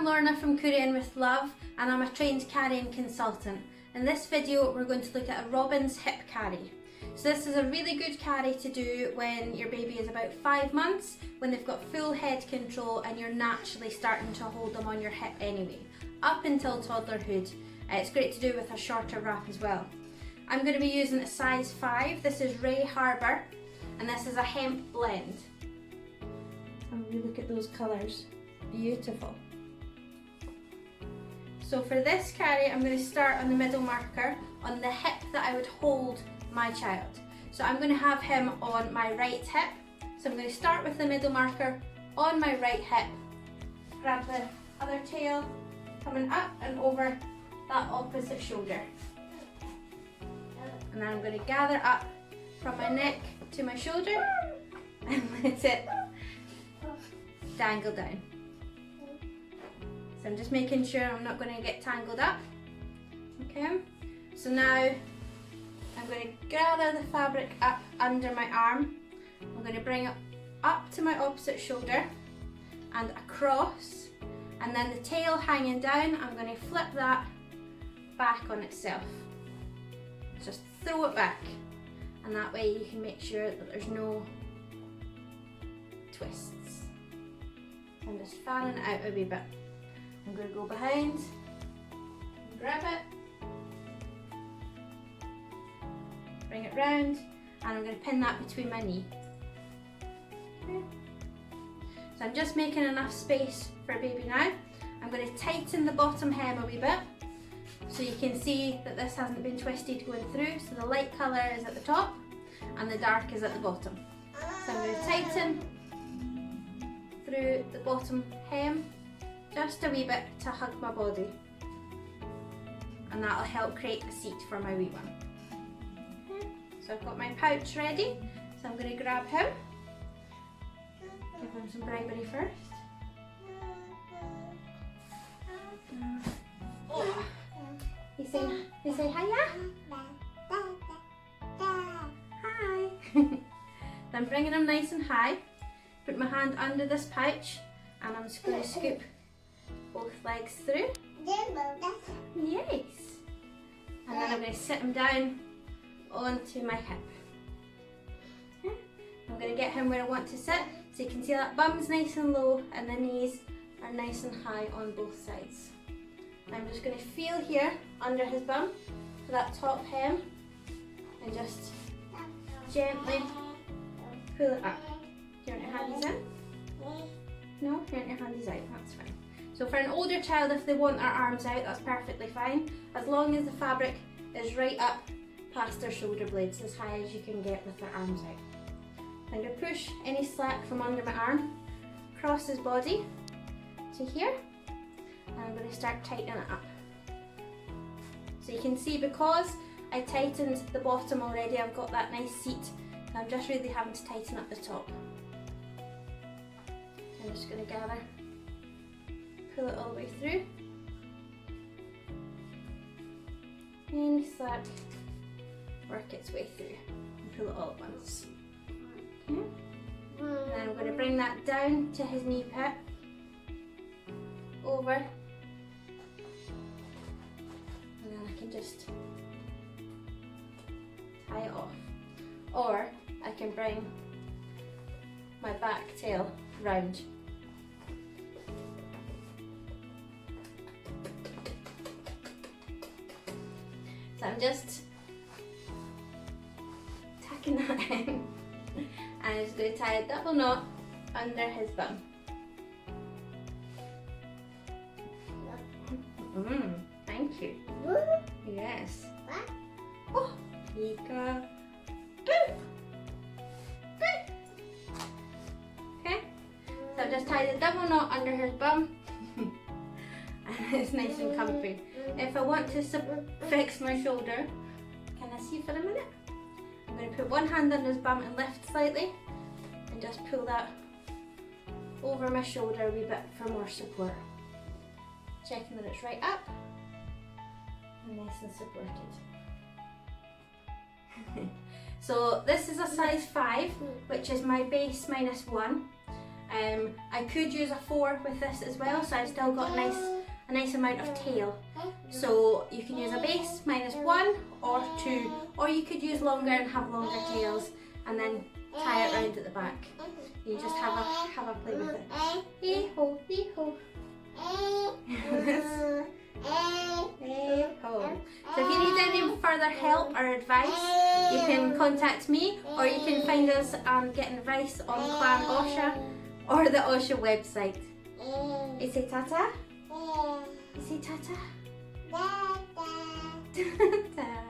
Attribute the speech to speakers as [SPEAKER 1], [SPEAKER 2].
[SPEAKER 1] Lorna from Couriering with Love, and I'm a trained carrying consultant. In this video we're going to look at a Robin's hip carry. So this is a really good carry to do when your baby is about 5 months, when they've got full head control and you're naturally starting to hold them on your hip anyway, up until toddlerhood. It's great to do with a shorter wrap as well. I'm going to be using a size 5. This is Ray Harbour and this is a hemp blend. And we look at those colours, beautiful. So for this carry I'm going to start on the middle marker on the hip that I would hold my child. So I'm going to have him on my right hip. So I'm going to start with the middle marker on my right hip, grab the other tail coming up and over that opposite shoulder. And then I'm going to gather up from my neck to my shoulder and let it dangle down. So I'm just making sure I'm not going to get tangled up. Okay, so now I'm going to gather the fabric up under my arm. I'm going to bring it up to my opposite shoulder and across, and then the tail hanging down, I'm going to flip that back on itself. Just throw it back, and that way you can make sure that there's no twists. I'm just fanning it out a wee bit. I'm going to go behind, grab it, bring it round, and I'm going to pin that between my knee. Okay. So I'm just making enough space for baby now. I'm going to tighten the bottom hem a wee bit so you can see that this hasn't been twisted going through. So the light colour is at the top and the dark is at the bottom. So I'm going to tighten through the bottom hem just a wee bit to hug my body, and that'll help create a seat for my wee one. Okay. So I've got my pouch ready, so I'm going to grab him, give him some bribery first. Oh. You say hiya? Hi. So I'm bringing him nice and high, put my hand under this pouch, and I'm just going to scoop both legs through. Yes. And then I'm going to sit him down onto my hip. Okay. I'm going to get him where I want to sit, so you can see that bum's nice and low and the knees are nice and high on both sides. I'm just going to feel here under his bum for that top hem and just gently pull it up. Do you want your handies in? No? You want your handies out? That's fine. So for an older child, if they want their arms out, that's perfectly fine, as long as the fabric is right up past their shoulder blades, as high as you can get with their arms out. I'm going to push any slack from under my arm across his body to here, and I'm going to start tightening it up. So you can see, because I tightened the bottom already, I've got that nice seat, and I'm just really having to tighten up the top. I'm just going to gather, pull it all the way through. Any slack, work its way through and pull it all at once. Okay. And then I'm going to bring that down to his knee pit, over, and then I can just tie it off. Or I can bring my back tail round. So I'm just tucking that in, and I'm just going to tie a double knot under his bum. Thank you. Yes. Oh, Pika. Boop. Boop. Okay. So I've just tied a double knot under his bum, and it's nice and comfy. If I want to fix my shoulder, can I see for a minute? I'm going to put one hand under his bum and lift slightly, and just pull that over my shoulder a wee bit for more support. Checking that it's right up and nice and supported. So this is a size 5, which is my base -1. I could use a 4 with this as well, so I've still got a nice amount of tail. So you can use a base -1 or 2, or you could use longer and have longer tails and then tie it round at the back. You just have a play with it. Hey ho, hey ho. Hey ho. So if you need any further help or advice, you can contact me, or you can find us and get advice on Clan Oscha or the Oscha website. You say tata? You say tata? Tata.